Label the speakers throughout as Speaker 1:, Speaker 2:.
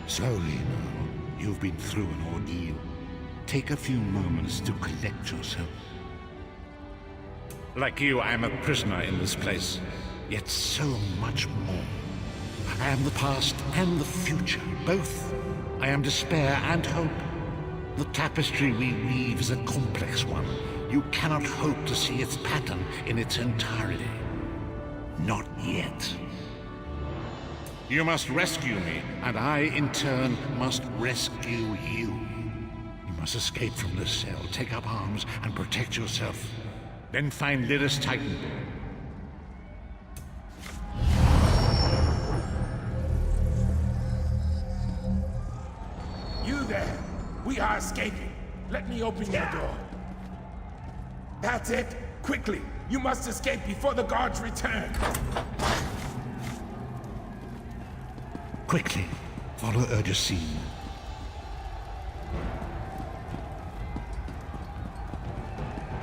Speaker 1: Slowly now. You've been through an ordeal. Take a few moments to collect yourself. Like you, I am a prisoner in this place. Yet so much more. I am the past and the future, both. I am despair and hope. The tapestry we weave is a complex one. You cannot hope to see its pattern in its entirety. Not yet. You must rescue me, and I, in turn, must rescue you. You must escape from this cell, take up arms, and protect yourself. Then find Lyris Titanborn.
Speaker 2: You there! We are escaping. Let me open your door. That's it! Quickly! You must escape before the guards return!
Speaker 1: Quickly, follow Urgesine.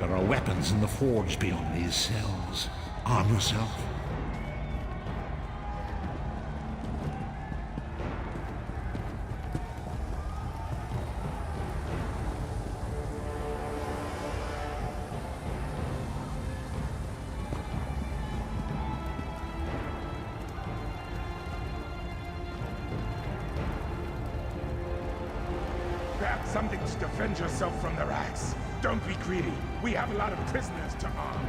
Speaker 1: There are weapons in the forge beyond these cells. Arm yourself.
Speaker 2: Grab something to defend yourself from the rats. Don't be greedy. We have a lot of prisoners to arm.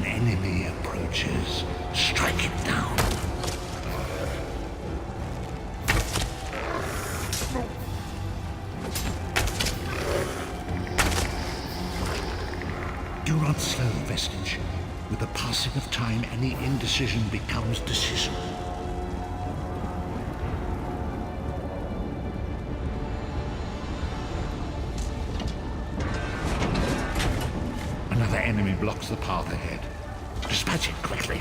Speaker 2: Enemy approaches. Strike it down. Do not slow, Vestige. With the passing of time, any indecision becomes decision. Another enemy blocks the path ahead. Dispatch it quickly.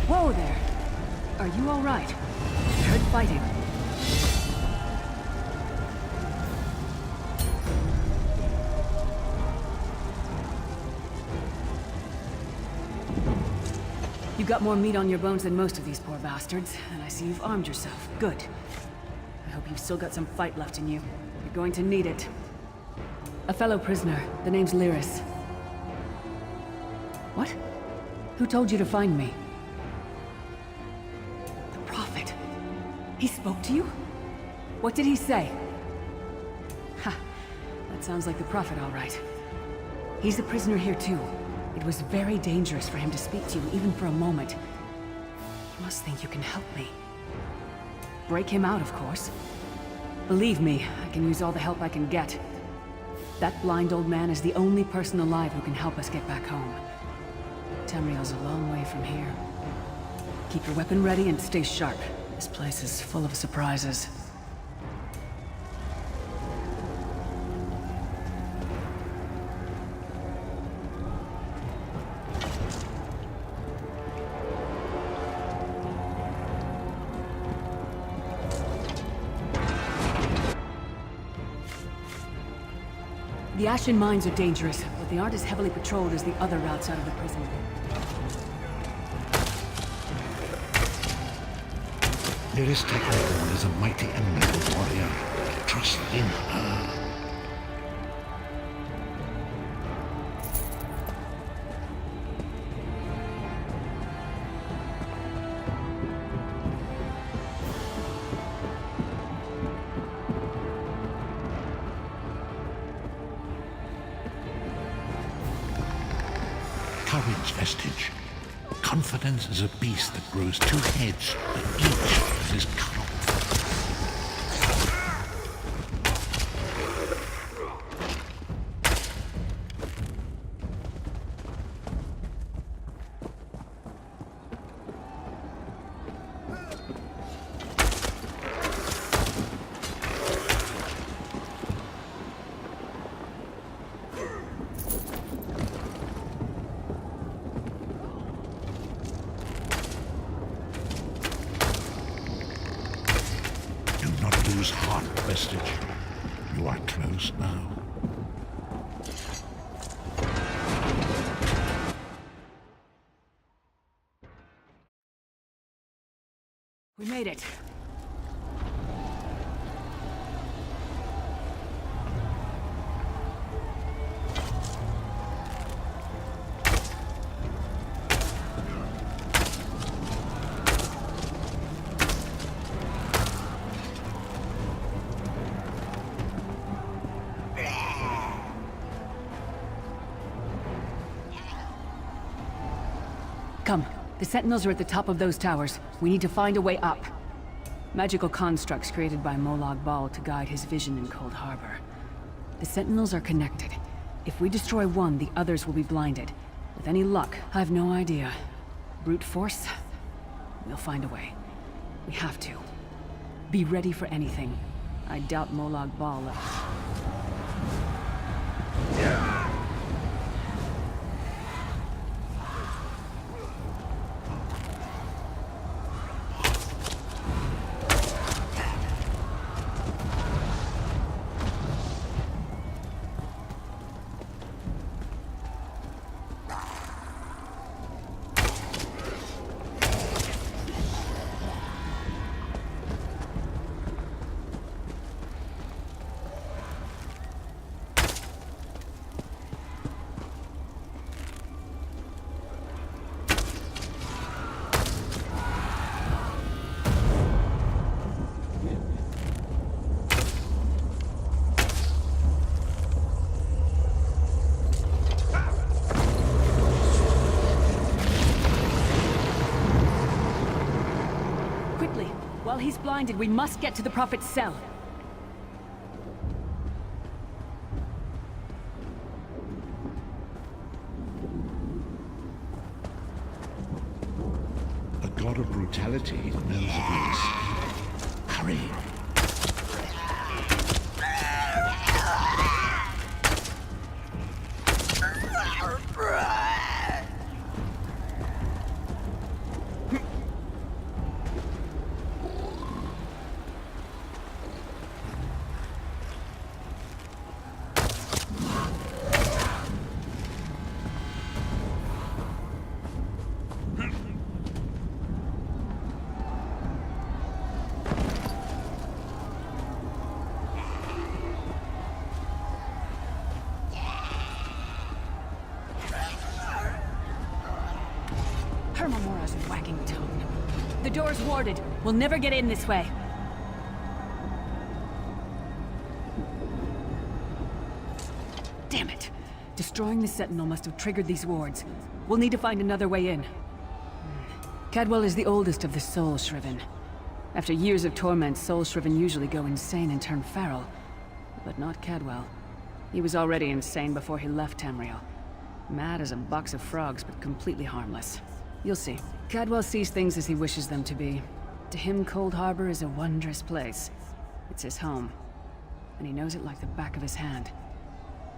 Speaker 3: Whoa there! Are you all right? I heard fighting. You got more meat on your bones than most of these poor bastards, and I see you've armed yourself. Good. I hope you've still got some fight left in you. You're going to need it. A fellow prisoner. The name's Lyris. What? Who told you to find me? The Prophet. He spoke to you? What did he say? Ha! That sounds like the Prophet, all right. He's a prisoner here too. It was very dangerous for him to speak to you, even for a moment. You must think you can help me. Break him out, of course. Believe me, I can use all the help I can get. That blind old man is the only person alive who can help us get back home. Tamriel's a long way from here. Keep your weapon ready and stay sharp. This place is full of surprises. The Ashen Mines are dangerous, but they aren't as heavily patrolled as the other routes out of the prison.
Speaker 1: Lyris Titanborn is a mighty and noble warrior. Trust in her. courage, Vestige. Confidence is a beast that grows two heads for each that is cut off. Lose heart, Vestige. You are close now.
Speaker 3: We made it. Come. The Sentinels are at the top of those towers. We need to find a way up. Magical constructs created by Molag Bal to guide his vision in Cold Harbor. The Sentinels are connected. If we destroy one, the others will be blinded. With any luck, I have no idea. Brute force? We'll find a way. We have to. Be ready for anything. I doubt Molag Bal left. While he's blinded, we must get to the Prophet's cell.
Speaker 1: A god of brutality knows of this. Hurry!
Speaker 3: Hermamora's wagging tongue. The door's warded. We'll never get in this way. Damn it. Destroying the Sentinel must have triggered these wards. We'll need to find another way in. Cadwell is the oldest of the Soul Shriven. After years of torment, Soul Shriven usually go insane and turn feral. But not Cadwell. He was already insane before he left Tamriel. Mad as a box of frogs, but completely harmless. You'll see. Cadwell sees things as he wishes them to be. To him, Cold Harbor is a wondrous place. It's his home. And he knows it like the back of his hand.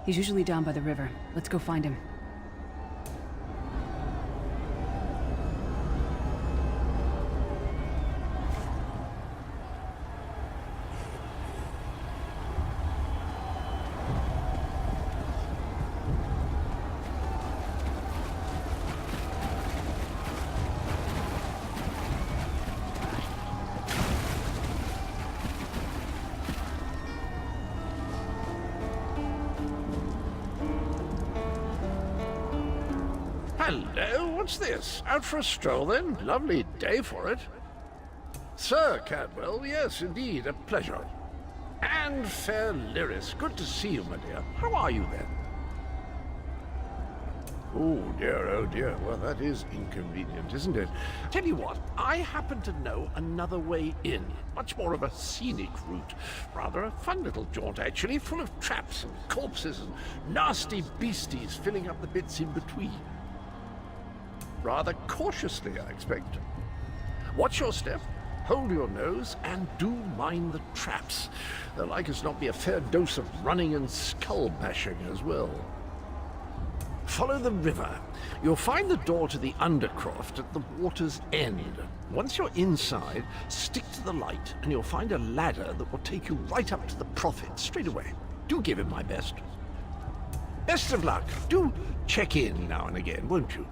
Speaker 3: He's usually down by the river. Let's go find him.
Speaker 4: Hello, what's this? Out for a stroll then? Lovely day for it. Sir Cadwell, yes, indeed, a pleasure. And fair Lyris, good to see you, my dear. How are you then? Oh dear. Well, that is inconvenient, isn't it? Tell you what, I happen to know another way in. Much more of a scenic route. Rather a fun little jaunt, actually, full of traps and corpses and nasty beasties filling up the bits in between. Rather cautiously, I expect. Watch your step, hold your nose, and do mind the traps. There'll like as not be a fair dose of running and skull bashing as well. Follow the river. You'll find the door to the Undercroft at the water's end. Once you're inside, stick to the light, and you'll find a ladder that will take you right up to the Prophet straight away. Do give him my best. Best of luck. Do check in now and again, won't you?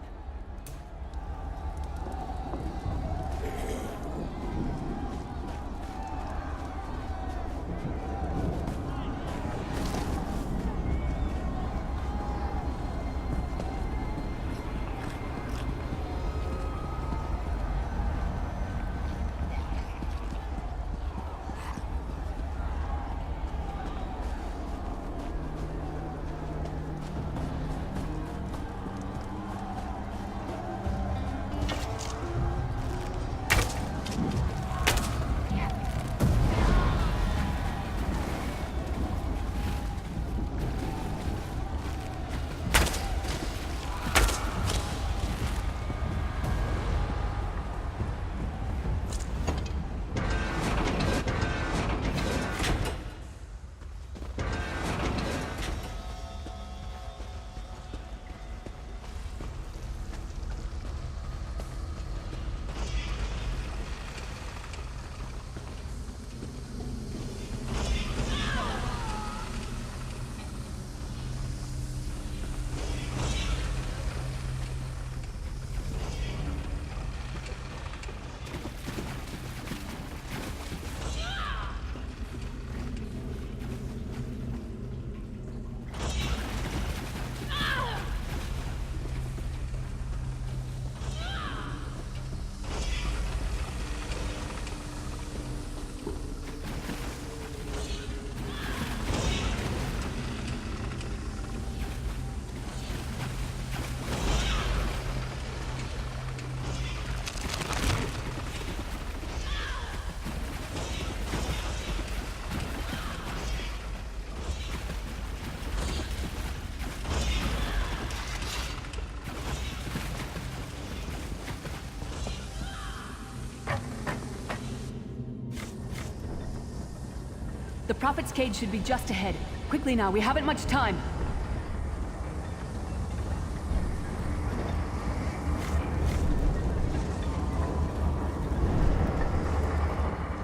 Speaker 3: The Prophet's cage should be just ahead. Quickly now, we haven't much time.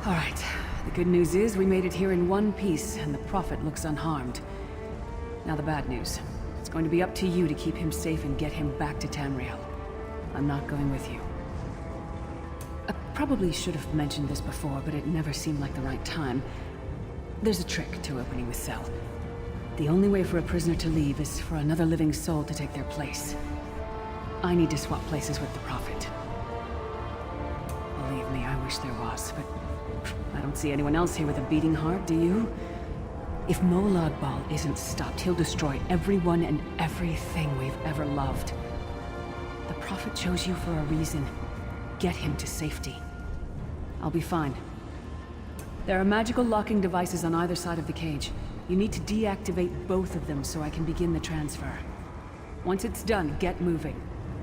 Speaker 3: All right. The good news is we made it here in one piece, and the Prophet looks unharmed. Now the bad news. It's going to be up to you to keep him safe and get him back to Tamriel. I'm not going with you. I probably should have mentioned this before, but it never seemed like the right time. There's a trick to opening the cell. The only way for a prisoner to leave is for another living soul to take their place. I need to swap places with the Prophet. Believe me, I wish there was, but I don't see anyone else here with a beating heart, do you? If Molad Bal isn't stopped, he'll destroy everyone and everything we've ever loved. The Prophet chose you for a reason. Get him to safety. I'll be fine. There are magical locking devices on either side of the cage. You need to deactivate both of them so I can begin the transfer. Once it's done, get moving.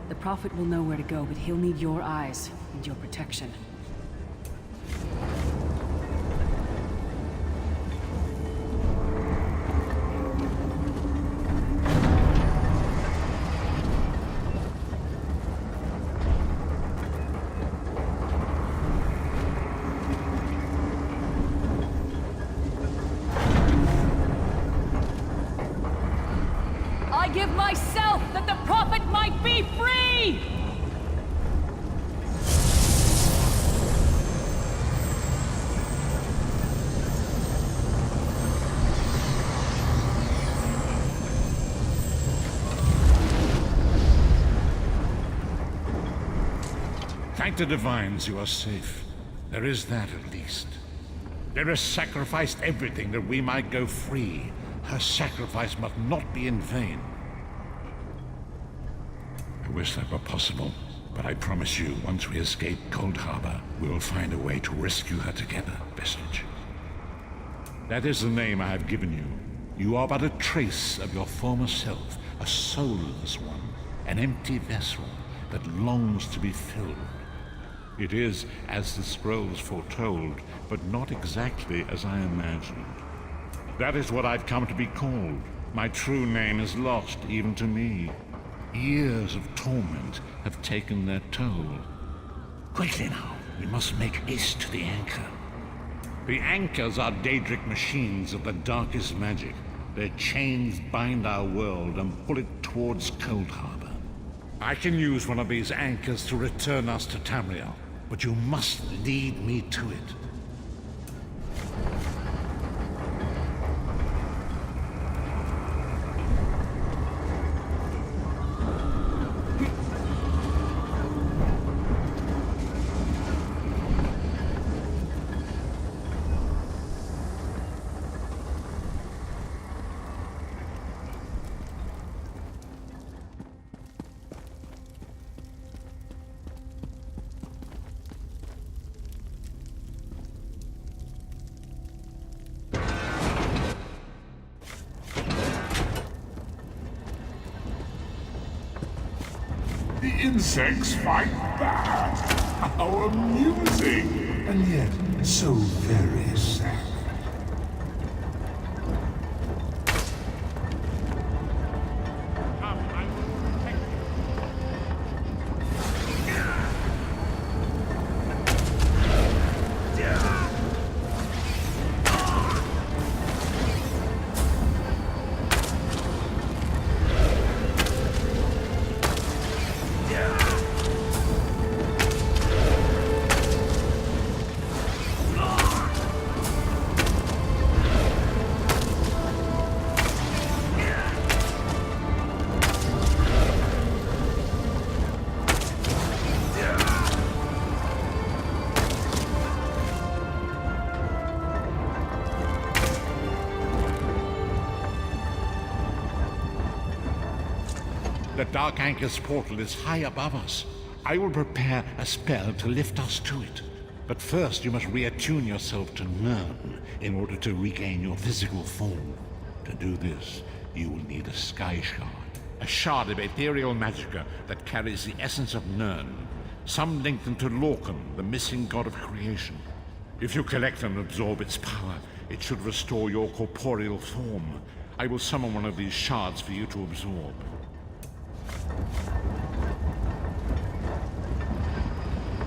Speaker 3: The Prophet will know where to go, but he'll need your eyes and your protection. I give myself that the Prophet might be free!
Speaker 1: Thank the Divines you are safe. There is that at least. There sacrificed everything that we might go free. Her sacrifice must not be in vain. wish that were possible, but I promise you, once we escape Cold Harbor, we will find a way to rescue her together, Vestige. That is the name I have given you. You are but a trace of your former self, a soulless one, an empty vessel that longs to be filled. It is as the scrolls foretold, but not exactly as I imagined. That is what I've come to be called. My true name is lost even to me. Years of torment have taken their toll. Quickly now, we must make haste to the anchor. The anchors are Daedric machines of the darkest magic. Their chains bind our world and pull it towards Cold Harbor. I can use one of these anchors to return us to Tamriel, but you must lead me to it.
Speaker 2: The insects fight back. How amusing! And yet, so very sad.
Speaker 1: The Dark Anchor's portal is high above us. I will prepare a spell to lift us to it. But first you must reattune yourself to Nirn in order to regain your physical form. To do this, you will need a Sky Shard. A shard of ethereal magicka that carries the essence of Nirn. Some link them to Lorcan, the missing god of creation. If you collect and absorb its power, it should restore your corporeal form. I will summon one of these shards for you to absorb.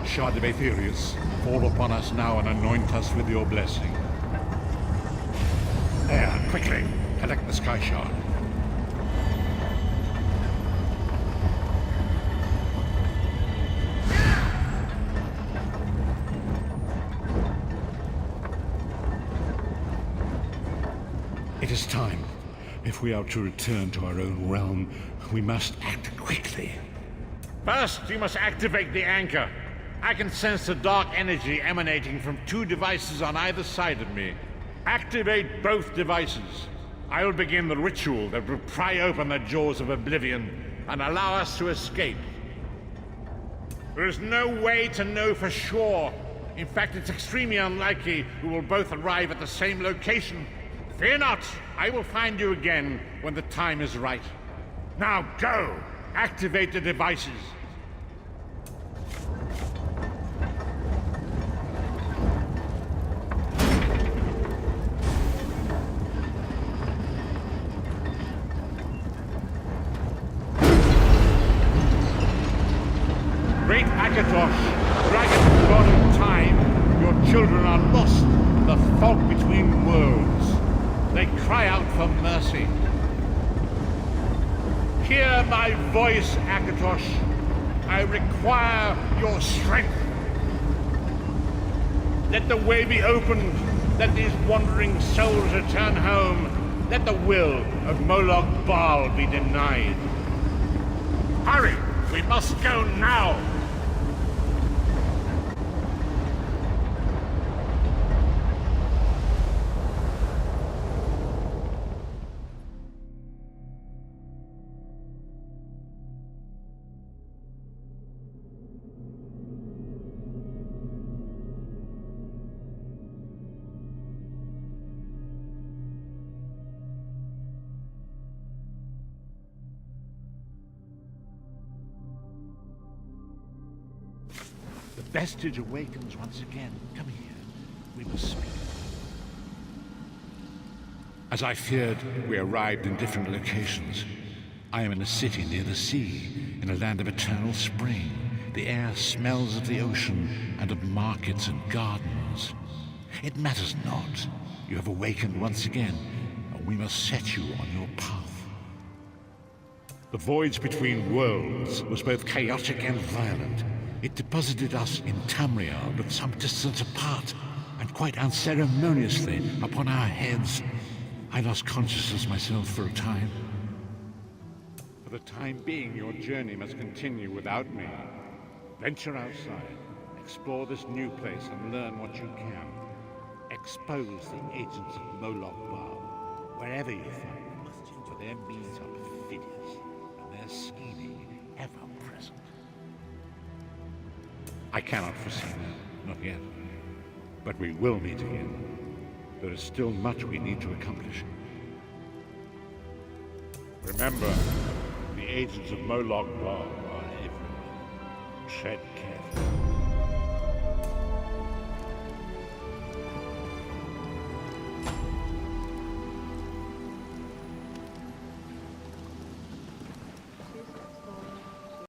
Speaker 1: Shard of Aetherius, fall upon us now and anoint us with your blessing. There, quickly, collect the Sky Shard. It is time. If we are to return to our own realm, we must act quickly. First, you must activate the anchor. I can sense the dark energy emanating from two devices on either side of me. Activate both devices. I will begin the ritual that will pry open the jaws of oblivion and allow us to escape. There is no way to know for sure. In fact, it's extremely unlikely we will both arrive at the same location. Fear not, I will find you again when the time is right. Now go! Activate the devices. Great Akatosh, dragon god of time, your children are lost in the fog between worlds. They cry out for mercy. Hear my voice, Akatosh. I require your strength. Let the way be opened. Let these wandering souls return home. Let the will of Moloch Baal be denied. Hurry! We must go now! The vestige awakens once again. Come here. We must speak. As I feared, we arrived in different locations. I am in a city near the sea, in a land of eternal spring. The air smells of the ocean and of markets and gardens. It matters not. You have awakened once again, and we must set you on your path. The voyage between worlds was both chaotic and violent. It deposited us in Tamriel at some distance apart, and quite unceremoniously upon our heads. I lost consciousness myself for a time. For the time being, your journey must continue without me. Venture outside, explore this new place and learn what you can. Expose the agents of Moloch Bar, wherever you find them, for their means are perfidious, and their scheming ever-present. I cannot foresee that, not yet. But we will meet again. There is still much we need to accomplish. Remember, the agents of Moloch Bar are everywhere. Tread carefully.